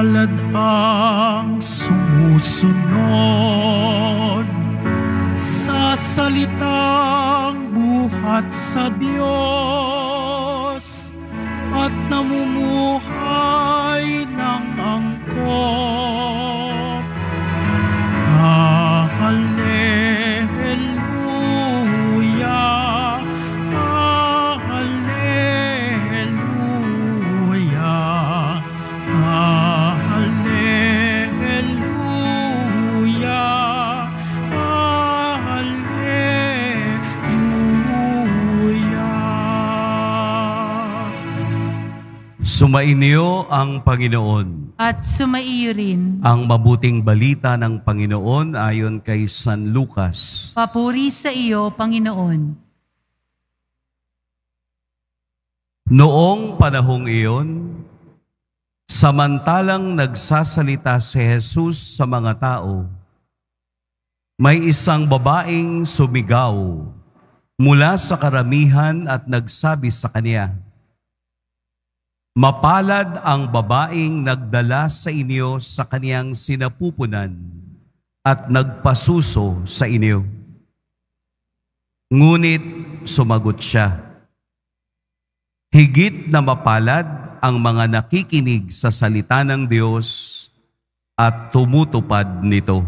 Palad ang sumusunod sa salitang buhat sa Diyos at namumuhay ng angkop. Hallelujah, hallelujah, hallelujah, hallelujah. Sumainyo ang Panginoon. At sumaiyo rin. Ang mabuting balita ng Panginoon ayon kay San Lucas. Papuri sa iyo, Panginoon. Noong panahong iyon, samantalang nagsasalita si Jesus sa mga tao, may isang babaeng sumigaw mula sa karamihan at nagsabi sa kanya, "Mapalad ang babaeng nagdala sa inyo sa kaniyang sinapupunan at nagpasuso sa inyo." Ngunit sumagot siya, "Higit na mapalad ang mga nakikinig sa salita ng Diyos at tumutupad nito."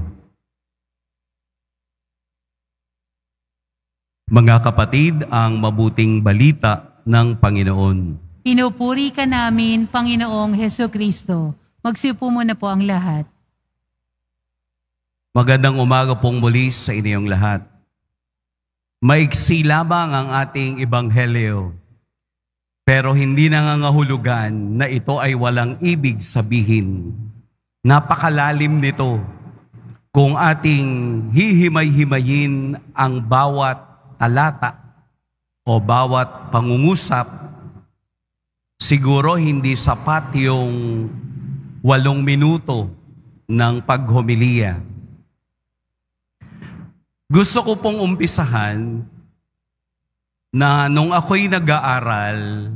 Mga kapatid, ang mabuting balita ng Panginoon. Pinupuri ka namin, Panginoong Hesukristo. Magsiupo muna po ang lahat. Magandang umaga pong muli sa inyong lahat. Maiksi lamang ang ating ebanghelyo, pero hindi nangangahulugan na ito ay walang ibig sabihin. Napakalalim nito kung ating hihimay-himayin ang bawat talata o bawat pangungusap. Siguro hindi sapat yung 8 minuto ng paghomilya. Gusto ko pong umpisahan na nung ako'y nag-aaral,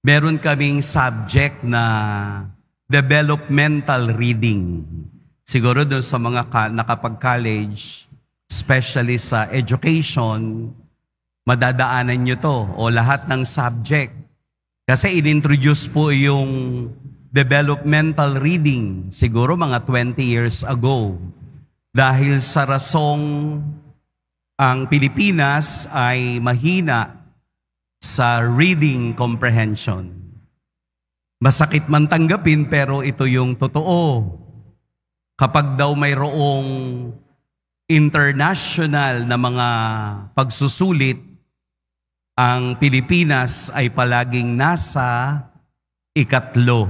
meron kaming subject na developmental reading. Siguro doon sa mga nakapag-college, especially sa education, madadaanan nyo to o lahat ng subject. Kasi in-introduce po yung developmental reading siguro mga 20 years ago. Dahil sa rasong ang Pilipinas ay mahina sa reading comprehension. Masakit man tanggapin pero ito yung totoo. Kapag daw mayroong international na mga pagsusulit, ang Pilipinas ay palaging nasa ikatlo.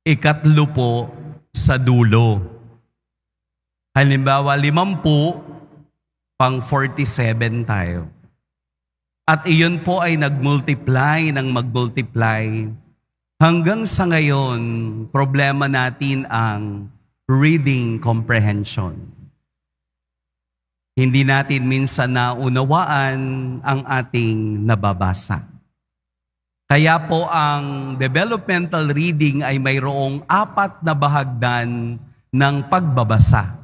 Ikatlo po sa dulo. Halimbawa, 50, pang 47 tayo. At iyon po ay nag-multiply ng mag-multiply. Hanggang sa ngayon, problema natin ang reading comprehension. Hindi natin minsan naunawaan ang ating nababasa. Kaya po ang developmental reading ay mayroong 4 na bahagdan ng pagbabasa.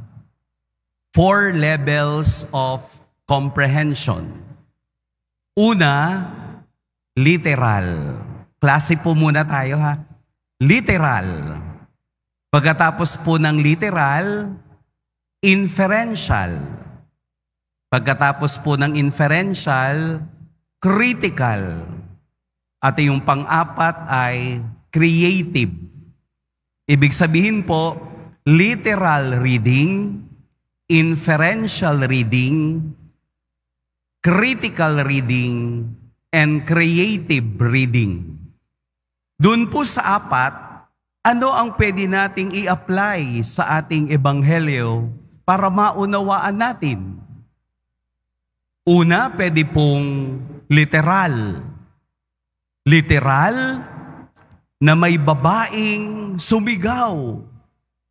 4 levels of comprehension. Una, literal. Klase po muna tayo ha. Literal. Pagkatapos po ng literal, inferential. Pagkatapos po ng inferential, critical. At yung pang-4 ay creative. Ibig sabihin po, literal reading, inferential reading, critical reading, and creative reading. Doon po sa 4, ano ang pwede nating i-apply sa ating ebanghelyo para maunawaan natin? Una, pwede pong literal. Literal na may babaeng sumigaw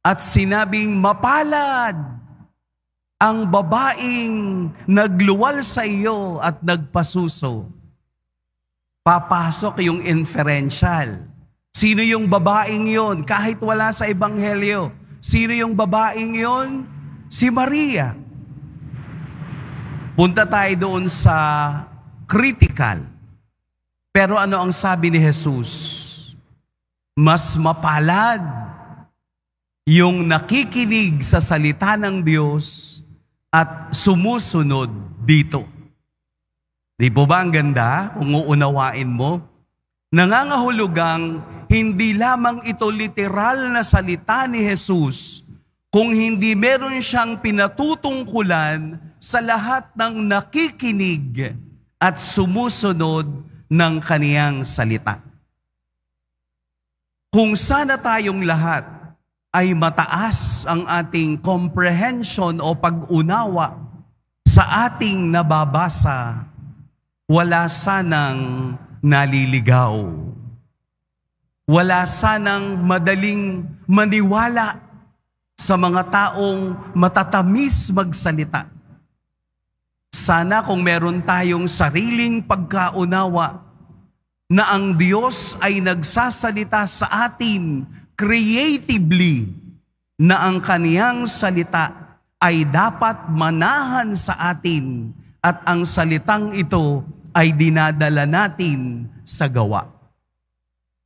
at sinabing, "Mapalad ang babaeng nagluwal sa iyo at nagpasuso." Papasok yung inferential. Sino yung babaeng yon? Kahit wala sa Ebanghelyo. Sino yung babaeng yon? Si Maria. Punta tayo doon sa critical. Pero ano ang sabi ni Jesus? Mas mapalad yung nakikinig sa salita ng Diyos at sumusunod dito. Di po ba ang ganda kung uunawain mo? Nangangahulugang hindi lamang ito literal na salita ni Jesus, kung hindi meron siyang pinatutungkulan sa lahat ng nakikinig at sumusunod ng kaniyang salita. Kung sana tayong lahat ay mataas ang ating comprehension o pag-unawa sa ating nababasa, wala sanang naliligaw. Wala sanang madaling maniwala sa mga taong matatamis magsalita. Sana kung meron tayong sariling pagkaunawa na ang Diyos ay nagsasalita sa atin creatively, na ang kaniyang salita ay dapat manahan sa atin at ang salitang ito ay dinadala natin sa gawa.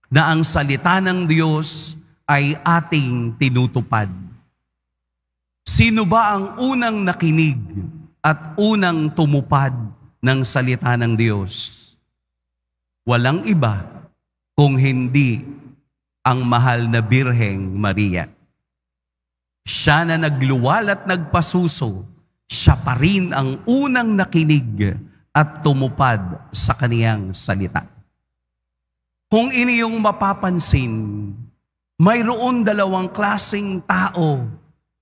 Na ang salita ng Diyos ay ating tinutupad. Sino ba ang unang nakinig at unang tumupad ng salita ng Diyos? Walang iba kung hindi ang mahal na Birheng Maria. Siya na nagluwal at nagpasuso, siya pa rin ang unang nakinig at tumupad sa kaniyang salita. Kung iniyong mapapansin, mayroon dalawang klaseng tao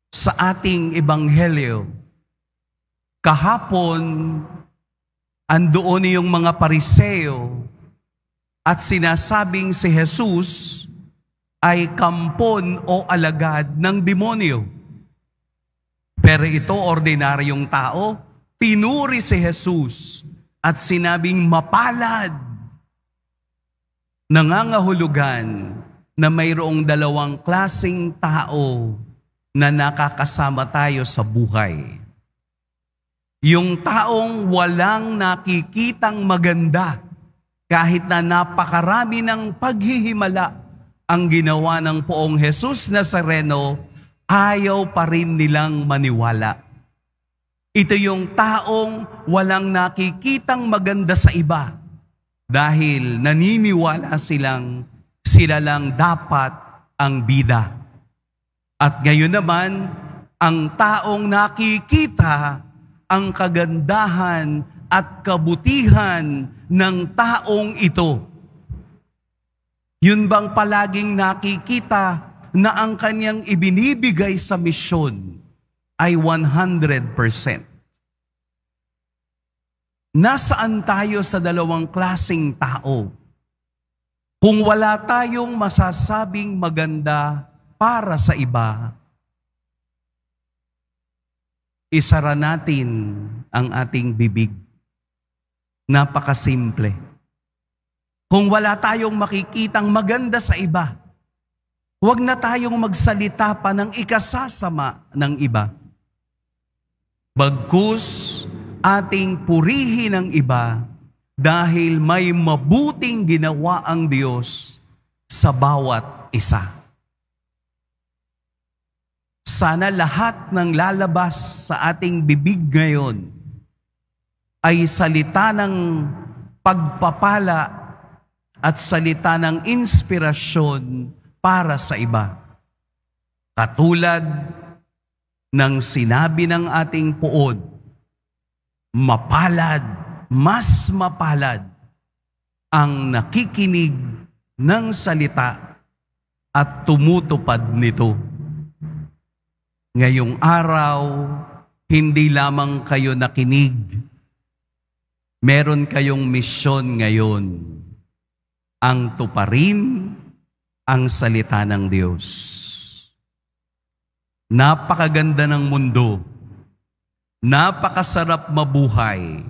sa ating ebanghelyo. Kahapon, andoon yung mga Pariseo at sinasabing si Jesus ay kampon o alagad ng demonyo. Pero ito, ordinaryong tao, pinuri si Jesus at sinabing mapalad. Nangangahulugan na mayroong dalawang klaseng tao na nakakasama tayo sa buhay. Yung taong walang nakikitang maganda, kahit na napakarami ng paghihimala ang ginawa ng Poong Jesus Nazareno, ayaw pa rin nilang maniwala. Ito yung taong walang nakikitang maganda sa iba dahil naniniwala sila lang dapat ang bida. At ngayon naman, ang taong nakikita ang kagandahan at kabutihan ng taong ito. Yun bang palaging nakikita na ang kanyang ibinibigay sa misyon ay 100%. Nasaan tayo sa dalawang klaseng tao? Kung wala tayong masasabing maganda para sa iba, isara natin ang ating bibig. Napakasimple. Kung wala tayong makikitang maganda sa iba, huwag na tayong magsalita pa ng ikasasama ng iba. Bagkus ating purihin ang iba dahil may mabuting ginawa ang Diyos sa bawat isa. Sana lahat ng lalabas sa ating bibig ngayon ay salita ng pagpapala at salita ng inspirasyon para sa iba. Katulad ng sinabi ng ating Poon, mapalad, mas mapalad ang nakikinig ng salita at tumutupad nito. Ngayong araw, hindi lamang kayo nakinig. Meron kayong misyon ngayon. Ang tuparin ang salita ng Diyos. Napakaganda ng mundo. Napakasarap mabuhay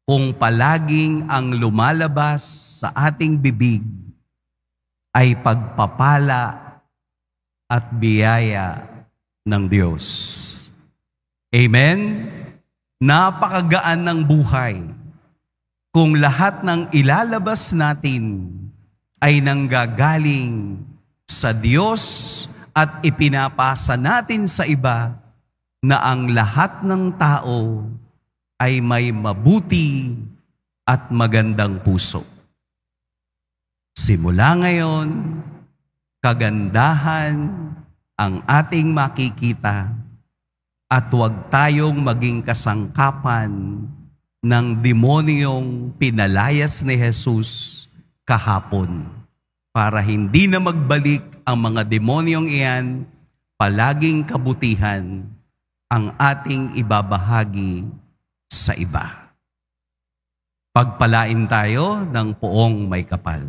kung palaging ang lumalabas sa ating bibig ay pagpapala at biyaya ng Diyos. Amen? Napakagaan ng buhay kung lahat ng ilalabas natin ay nanggagaling sa Diyos at ipinapasa natin sa iba na ang lahat ng tao ay may mabuti at magandang puso. Simula ngayon, kagandahan ang ating makikita at huwag tayong maging kasangkapan ng demonyong pinalayas ni Jesus kahapon para hindi na magbalik ang mga demonyong iyan, palaging kabutihan ang ating ibabahagi sa iba. Pagpalain tayo ng poong may kapal.